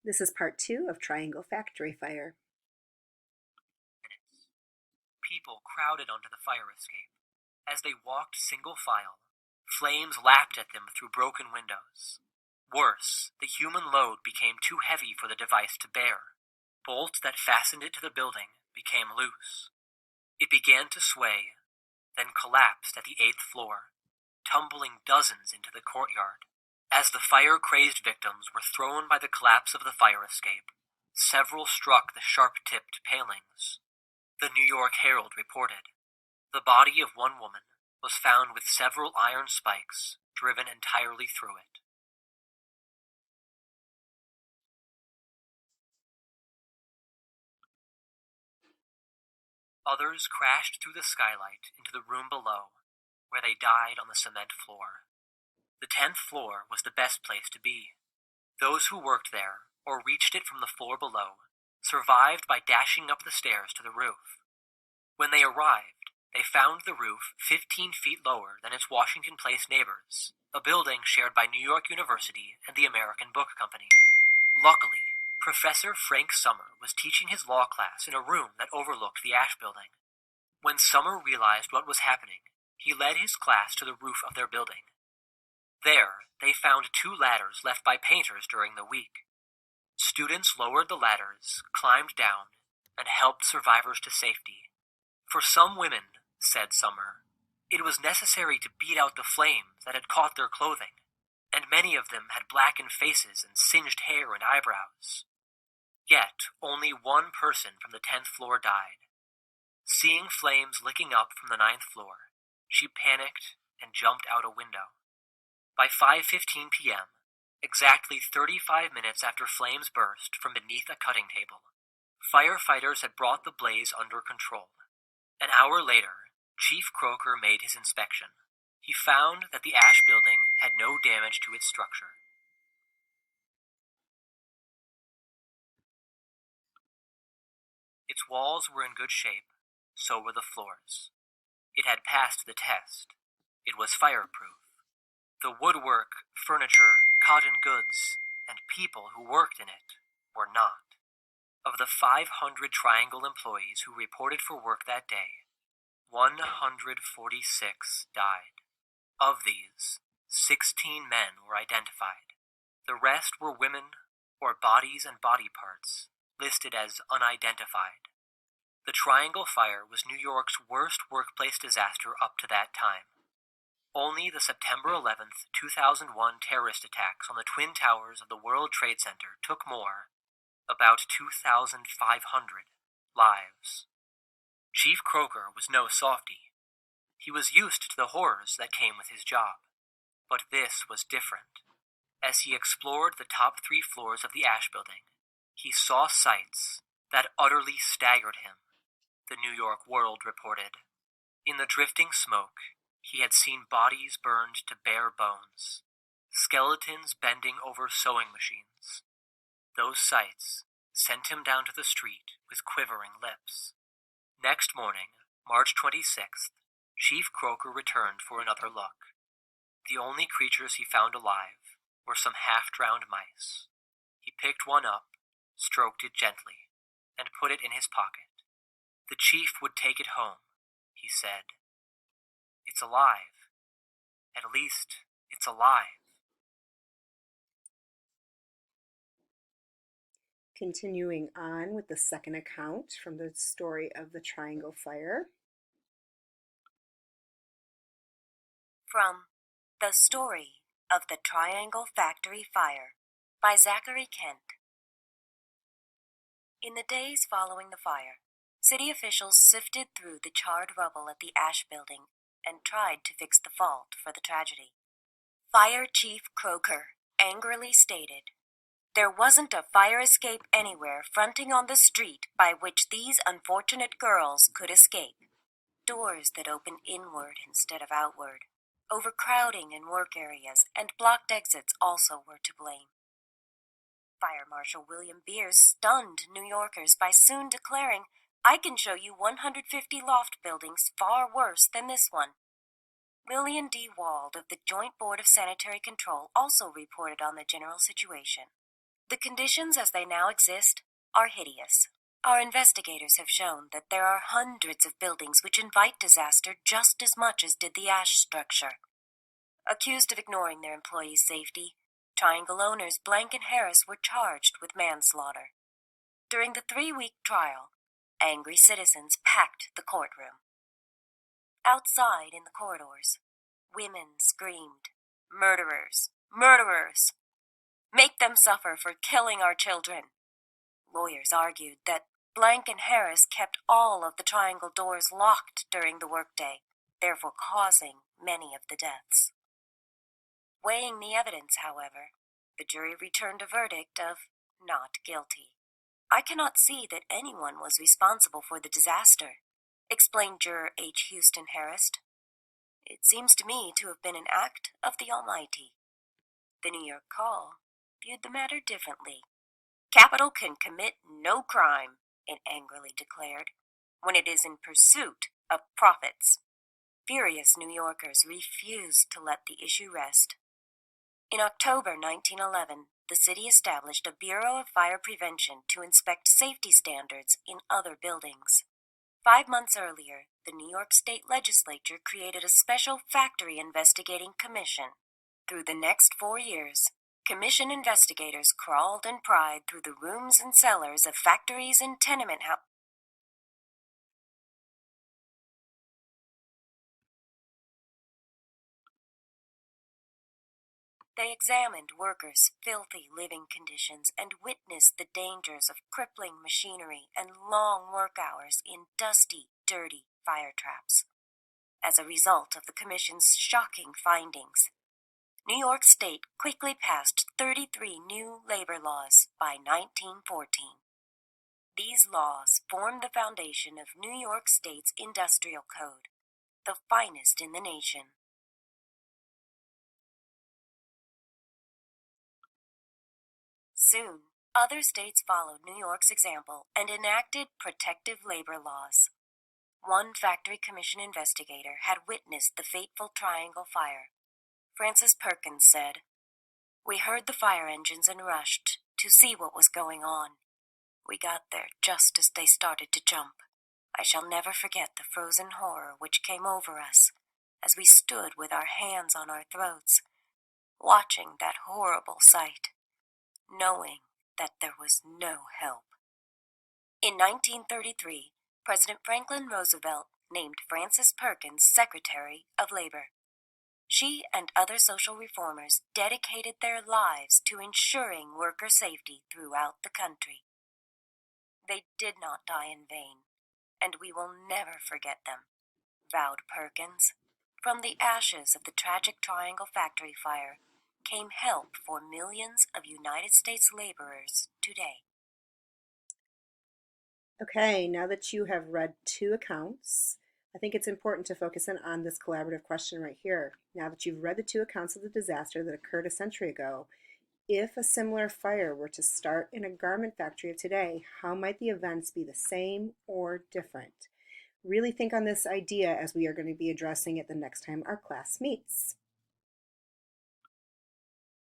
This is part two of Triangle Factory Fire. People crowded onto the fire escape. As they walked single file, flames lapped at them through broken windows. Worse, the human load became too heavy for the device to bear. Bolts that fastened it to the building became loose. It began to sway, then collapsed at the 8th floor, tumbling dozens into the courtyard. As the fire-crazed victims were thrown by the collapse of the fire escape, several struck the sharp-tipped palings. The New York Herald reported, the body of one woman was found with several iron spikes driven entirely through it. Others crashed through the skylight into the room below, where they died on the cement floor. The 10th floor was the best place to be. Those who worked there, or reached it from the floor below, survived by dashing up the stairs to the roof. When they arrived, they found the roof 15 feet lower than its Washington Place neighbors, a building shared by New York University and the American Book Company. Luckily, Professor Frank Summer was teaching his law class in a room that overlooked the Ash Building. When Summer realized what was happening, he led his class to the roof of their building. There, they found 2 ladders left by painters during the week. Students lowered the ladders, climbed down, and helped survivors to safety. For some women, said Summer, it was necessary to beat out the flames that had caught their clothing, and many of them had blackened faces and singed hair and eyebrows. Yet, only one person from the 10th floor died. Seeing flames licking up from the 9th floor, she panicked and jumped out a window. By 5:15 p.m., exactly 35 minutes after flames burst from beneath a cutting table, firefighters had brought the blaze under control. An hour later, Chief Croker made his inspection. He found that the Ash Building had no damage to its structure. Its walls were in good shape, so were the floors. It had passed the test. It was fireproof. The woodwork, furniture, cotton goods, and people who worked in it were not. Of the 500 Triangle employees who reported for work that day, 146 died. Of these, 16 men were identified. The rest were women or bodies and body parts listed as unidentified. The Triangle Fire was New York's worst workplace disaster up to that time. Only the September 11th, 2001 terrorist attacks on the Twin Towers of the World Trade Center took more, about 2,500, lives. Chief Croker was no softy. He was used to the horrors that came with his job. But this was different. As he explored the top 3 floors of the Ash Building, he saw sights that utterly staggered him, the New York World reported. In the drifting smoke, he had seen bodies burned to bare bones, skeletons bending over sewing machines. Those sights sent him down to the street with quivering lips. Next morning, March 26th, Chief Croker returned for another look. The only creatures he found alive were some half-drowned mice. He picked one up, stroked it gently, and put it in his pocket. The chief would take it home, he said. It's alive. At least, it's alive. Continuing on with the second account from the story of the Triangle Fire. From The Story of the Triangle Factory Fire by Zachary Kent. In the days following the fire, city officials sifted through the charred rubble at the Ash Building and tried to fix the fault for the tragedy. Fire Chief Croker angrily stated, "There wasn't a fire escape anywhere fronting on the street by which these unfortunate girls could escape. Doors that open inward instead of outward, overcrowding in work areas, and blocked exits also were to blame." Fire Marshal William Beers stunned New Yorkers by soon declaring, "I can show you 150 loft buildings far worse than this one." Lillian D. Wald of the Joint Board of Sanitary Control also reported on the general situation. The conditions as they now exist are hideous. Our investigators have shown that there are hundreds of buildings which invite disaster just as much as did the ash structure. Accused of ignoring their employees' safety, Triangle owners Blank and Harris were charged with manslaughter. During the 3-week trial, angry citizens packed the courtroom. Outside in the corridors, women screamed, "Murderers! Murderers! Make them suffer for killing our children." Lawyers argued that Blank and Harris kept all of the Triangle doors locked during the workday, therefore causing many of the deaths. Weighing the evidence, however, the jury returned a verdict of not guilty. "I cannot see that anyone was responsible for the disaster," explained juror H. Houston Harris. "It seems to me to have been an act of the Almighty." The New York Call viewed the matter differently. "Capital can commit no crime," it angrily declared, "when it is in pursuit of profits." Furious New Yorkers refused to let the issue rest. In October 1911, the city established a Bureau of Fire Prevention to inspect safety standards in other buildings. 5 months earlier, the New York State Legislature created a special factory investigating commission. Through the next 4 years, commission investigators crawled and pried through the rooms and cellars of factories and tenement houses. They examined workers' filthy living conditions and witnessed the dangers of crippling machinery and long work hours in dusty, dirty fire traps. As a result of the Commission's shocking findings, New York State quickly passed 33 new labor laws by 1914. These laws formed the foundation of New York State's Industrial Code, the finest in the nation. Soon, other states followed New York's example and enacted protective labor laws. One factory commission investigator had witnessed the fateful Triangle fire. Francis Perkins said, "We heard the fire engines and rushed to see what was going on. We got there just as they started to jump. I shall never forget the frozen horror which came over us as we stood with our hands on our throats, watching that horrible sight, knowing that there was no help." In 1933, President Franklin Roosevelt named Frances Perkins Secretary of Labor. She and other social reformers dedicated their lives to ensuring worker safety throughout the country. They did not die in vain, and we will never forget them, vowed Perkins. From the ashes of the tragic Triangle factory fire came help for millions of United States laborers today. Okay, now that you have read 2 accounts, I think it's important to focus in on this collaborative question right here. Now that you've read the 2 accounts of the disaster that occurred a century ago, if a similar fire were to start in a garment factory of today, how might the events be the same or different? Really think on this idea as we are going to be addressing it the next time our class meets.